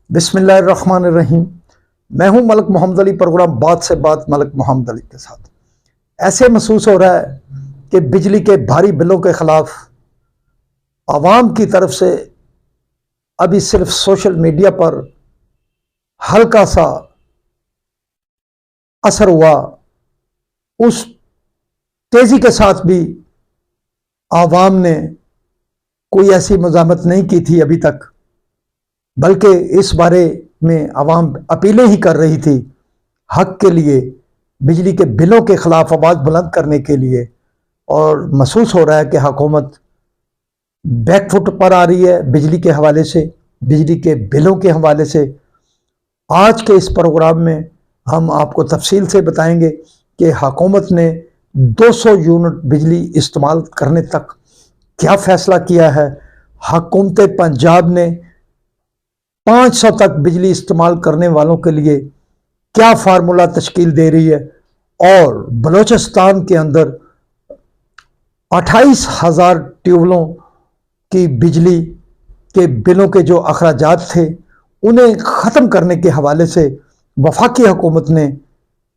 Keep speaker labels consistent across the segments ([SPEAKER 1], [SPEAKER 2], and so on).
[SPEAKER 1] बिस्मिल्लाहिर्रहमानिर्रहीम। मैं हूं मलिक मोहम्मद अली, प्रोग्राम बात से बात मलिक मोहम्मद अली के साथ। ऐसे महसूस हो रहा है कि बिजली के भारी बिलों के खिलाफ आवाम की तरफ से अभी सिर्फ सोशल मीडिया पर हल्का सा असर हुआ, उस तेजी के साथ भी आवाम ने कोई ऐसी मज़ामत नहीं की थी अभी तक, बल्कि इस बारे में आवाम अपीलें ही कर रही थी हक के लिए, बिजली के बिलों के खिलाफ आवाज़ बुलंद करने के लिए। और महसूस हो रहा है कि हुकूमत बैकफुट पर आ रही है बिजली के हवाले से, बिजली के बिलों के हवाले से। आज के इस प्रोग्राम में हम आपको तफसील से बताएंगे कि हुकूमत ने 200 यूनिट बिजली इस्तेमाल करने तक क्या फ़ैसला किया है। हुकूमत पंजाब ने 500 तक बिजली इस्तेमाल करने वालों के लिए क्या फार्मूला तश्कील दे रही है, और बलूचिस्तान के अंदर 28,000 ट्यूबलों की बिजली के बिलों के जो अखराजात थे उन्हें ख़त्म करने के हवाले से वफाकी हुकूमत ने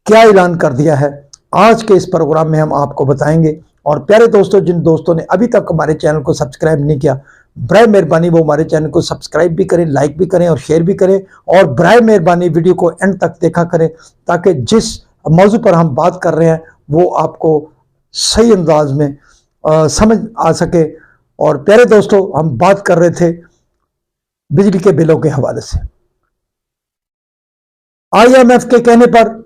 [SPEAKER 1] क्या ऐलान कर दिया है, आज के इस प्रोग्राम में हम आपको बताएंगे। और प्यारे दोस्तों, जिन दोस्तों ने अभी तक हमारे चैनल को सब्सक्राइब नहीं किया, बराए मेहरबानी वो हमारे चैनल को सब्सक्राइब भी करें, लाइक भी करें और शेयर भी करें। और बराए मेहरबानी वीडियो को एंड तक देखा करें ताकि जिस मौजू पर हम बात कर रहे हैं वो आपको सही अंदाज में समझ आ सके। और प्यारे दोस्तों, हम बात कर रहे थे बिजली के बिलों के हवाले से। IMF के कहने पर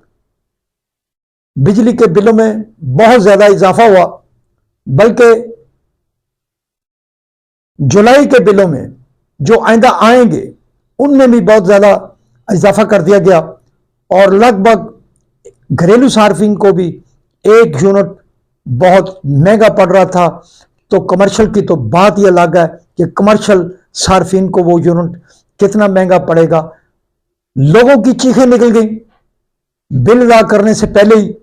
[SPEAKER 1] बिजली के बिलों में बहुत ज्यादा इजाफा हुआ, बल्कि जुलाई के बिलों में जो आइंदा आएंगे उनमें भी बहुत ज्यादा इजाफा कर दिया गया। और लगभग घरेलू सार्फिन को भी 1 यूनिट बहुत महंगा पड़ रहा था, तो कमर्शियल की तो बात ही अलग है कि कमर्शियल सार्फिन को वो यूनिट कितना महंगा पड़ेगा। लोगों की चीखें निकल गई, बिल अदा करने से पहले ही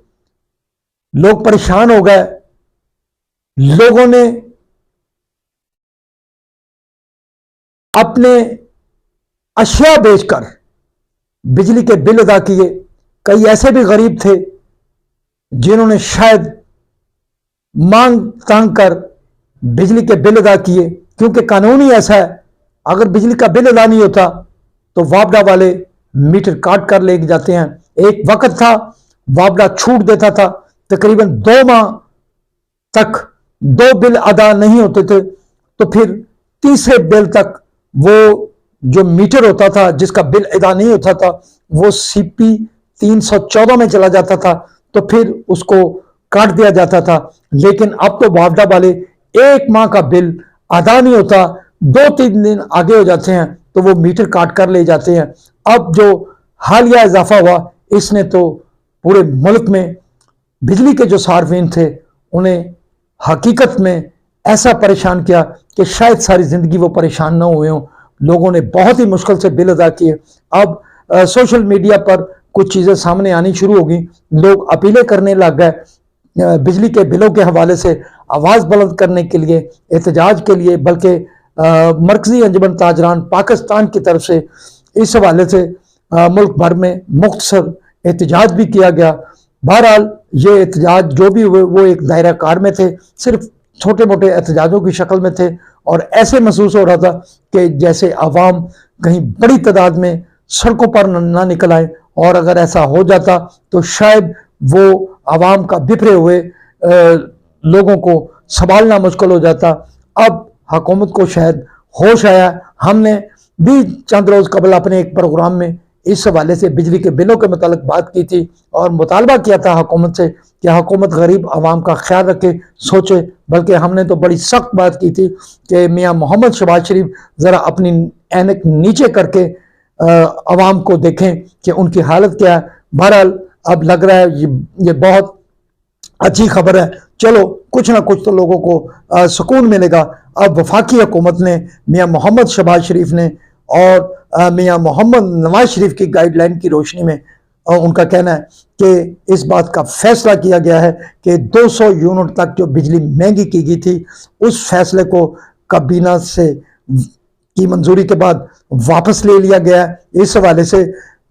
[SPEAKER 1] लोग परेशान हो गए। लोगों ने अपने अशिया बेचकर बिजली के बिल अदा किए। कई ऐसे भी गरीब थे जिन्होंने शायद मांग तांग कर बिजली के बिल अदा किए, क्योंकि कानून ही ऐसा है, अगर बिजली का बिल अदा नहीं होता तो वापडा वाले मीटर काट कर ले जाते हैं। एक वक्त था वापडा छूट देता था, तकरीबन 2 माह तक 2 बिल अदा नहीं होते थे, तो फिर तीसरे बिल तक वो जो मीटर होता था जिसका बिल अदा नहीं होता था वो CP 314 में चला जाता था, तो फिर उसको काट दिया जाता था। लेकिन अब तो वापडा वाले 1 माह का बिल अदा नहीं होता, 2-3 दिन आगे हो जाते हैं तो वो मीटर काट कर ले जाते हैं। अब जो हालिया इजाफा हुआ इसने तो पूरे मुल्क में बिजली के जो सार्फिन थे उन्हें हकीकत में ऐसा परेशान किया कि शायद सारी जिंदगी वो परेशान ना हुए हों। लोगों ने बहुत ही मुश्किल से बिल अदा किए। अब सोशल मीडिया पर कुछ चीज़ें सामने आनी शुरू हो गई, लोग अपीलें करने लग गए बिजली के बिलों के हवाले से, आवाज़ बुलंद करने के लिए, एहतजाज के लिए। बल्कि मरकजी अंजुमन ताजरान पाकिस्तान की तरफ से इस हवाले से मुल्क भर में मुख्तसर एहतजाज भी किया गया। बहरहाल ये एहतजाज जो भी हुए वो एक दायरा कार में थे, सिर्फ छोटे मोटे एहतजाजों की शक्ल में थे, और ऐसे महसूस हो रहा था कि जैसे आवाम कहीं बड़ी तादाद में सड़कों पर ना निकल आए, और अगर ऐसा हो जाता तो शायद वो आवाम का बिखरे हुए लोगों को संभालना मुश्किल हो जाता। अब हुकूमत को शायद होश आया। हमने भी चंद रोज कबल अपने एक प्रोग्राम में इस हवाले से बिजली के बिलों के मुतालिक बात की थी और मुतालबा किया था हुकूमत से कि हुकूमत गरीब आवाम का ख्याल रखे, सोचे। बल्कि हमने तो बड़ी सख्त बात की थी कि मियाँ मोहम्मद शहबाज शरीफ ज़रा अपनी ऐनक नीचे करके आवाम को देखें कि उनकी हालत क्या है। बहरहाल अब लग रहा है ये बहुत अच्छी खबर है, चलो कुछ ना कुछ तो लोगों को सुकून मिलेगा। अब वफाकी हुकूमत ने मियाँ मोहम्मद शहबाज शरीफ ने और मियाँ मोहम्मद नवाज शरीफ की गाइडलाइन की रोशनी में उनका कहना है कि इस बात का फैसला किया गया है कि 200 यूनिट तक जो बिजली महंगी की गई थी उस फैसले को काबीना से की मंजूरी के बाद वापस ले लिया गया है। इस हवाले से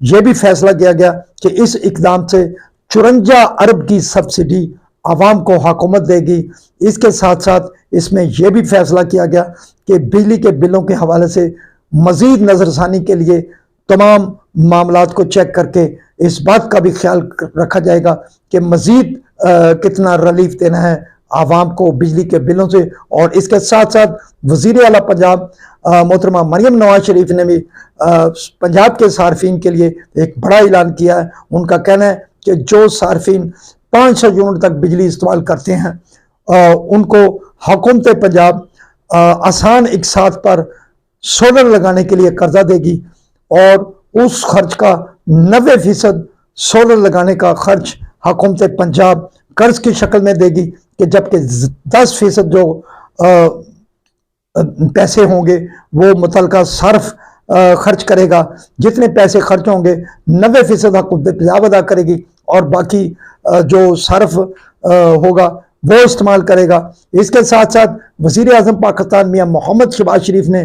[SPEAKER 1] यह भी फैसला किया गया कि इस इकदाम से 54 अरब की सब्सिडी आवाम को हुकूमत देगी। इसके साथ साथ इसमें यह भी फैसला किया गया कि बिजली के बिलों के हवाले से मजीद नज़रसानी के लिए तमाम मामलात को चेक करके इस बात का भी ख्याल रखा जाएगा कि मजीद कितना रिलीफ देना है आवाम को बिजली के बिलों से। और इसके साथ साथ वज़ीर आला पंजाब मोहतरमा मरियम नवाज शरीफ ने भी पंजाब के सार्फिन के लिए एक बड़ा ऐलान किया है। उनका कहना है कि जो सार्फिन 500 यूनिट तक बिजली इस्तेमाल करते हैं उनको हुकूमत पंजाब आसान इकसात पर सोलर लगाने के लिए कर्जा देगी और उस खर्च का 90% सोलर लगाने का खर्च हुकूमत पंजाब कर्ज की शक्ल में देगी, कि जबकि 10% जो पैसे होंगे वो मुतलका सर्फ खर्च करेगा। जितने पैसे खर्च होंगे 90% हुकूमत पंजाब अदा करेगी और बाकी जो सर्फ होगा वो इस्तेमाल करेगा। इसके साथ साथ वज़ीर आज़म पाकिस्तान मियां मोहम्मद शहबाज शरीफ ने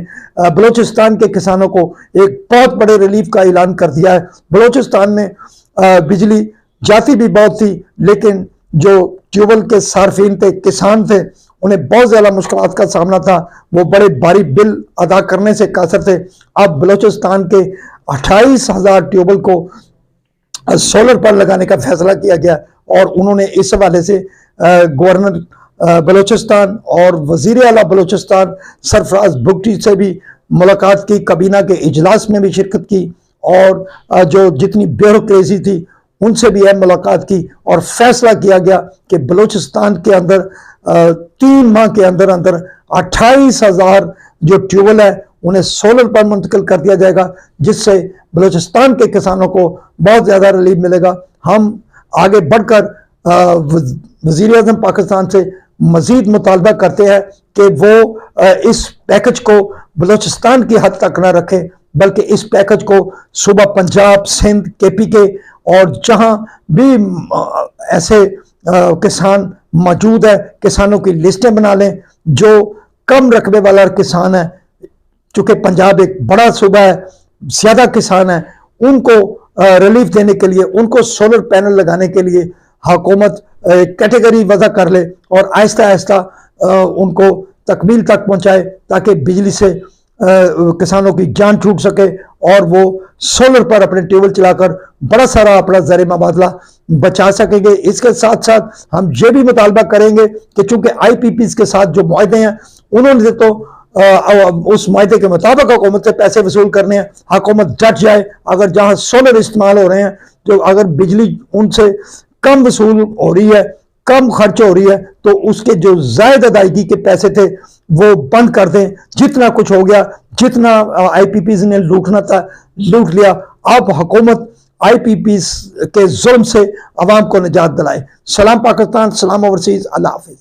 [SPEAKER 1] बलूचिस्तान के किसानों को एक बहुत बड़े रिलीफ का ऐलान कर दिया है। बलूचिस्तान में बिजली जाती भी बहुत थी, लेकिन जो ट्यूबवेल के सार्फिन थे, किसान थे, उन्हें बहुत ज़्यादा मुश्किलात का सामना था। वो बड़े भारी बिल अदा करने से कासर थे। अब बलूचिस्तान के 28,000 ट्यूबवेल को सोलर पर लगाने का फैसला किया गया और उन्होंने इस हवाले से गवर्नर बलूचिस्तान और वज़ीर आला बलूचिस्तान सरफराज भुगटी से भी मुलाकात की, kabina के इजलास में भी शिरकत की और जो जितनी ब्यूरोक्रेसी थी उनसे भी अहम मुलाकात की और फैसला किया गया कि बलूचिस्तान के अंदर 3 माह के अंदर अंदर 28,000 जो ट्यूबवेल है उन्हें सोलर पर मुंतकिल कर दिया जाएगा, जिससे बलूचिस्तान के किसानों को बहुत ज़्यादा रिलीफ मिलेगा। हम आगे बढ़कर वज़ीर आज़म पाकिस्तान से मज़ीद मुतालबा करते हैं कि वो इस पैकेज को बलूचिस्तान की हद तक न रखें, बल्कि इस पैकेज को सूबा पंजाब, सिंध, KPK और जहां भी ऐसे किसान मौजूद है, किसानों की लिस्टें बना लें। जो कम रकबे वाला किसान है, चूँकि पंजाब एक बड़ा सूबा है, ज़्यादा किसान है, उनको रिलीफ देने के लिए, उनको सोलर पैनल लगाने के लिए हुकूमत कैटेगरी वज़ा कर ले और आहिस्ता आहिस्ता उनको तकमील तक पहुँचाए, ताकि बिजली से किसानों की जान छूट सके और वो सोलर पर अपने ट्यूबवेल चलाकर बड़ा सारा अपना ज़र मुबादला बचा सकेंगे। इसके साथ साथ हम ये भी मुतालबा करेंगे कि चूँकि IPPs के साथ जो मुआहदे हैं उन्होंने तो उस मुआहदे के मुताबिक हुकूमत से पैसे वसूल करने हैं। हुकूमत जट जाए, अगर जहाँ सोलर इस्तेमाल हो रहे हैं, तो अगर बिजली उनसे कम वसूल हो रही है, कम खर्च हो रही है, तो उसके जो जायद अदायगी के पैसे थे वो बंद कर दें। जितना कुछ हो गया, जितना IPPs ने लूटना था लूट लिया। अब हुकूमत IPPs के जुल्म से अवाम को निजात दिलाए। सलाम पाकिस्तान, सलाम ओवरसीज, अल्लाह हाफिज।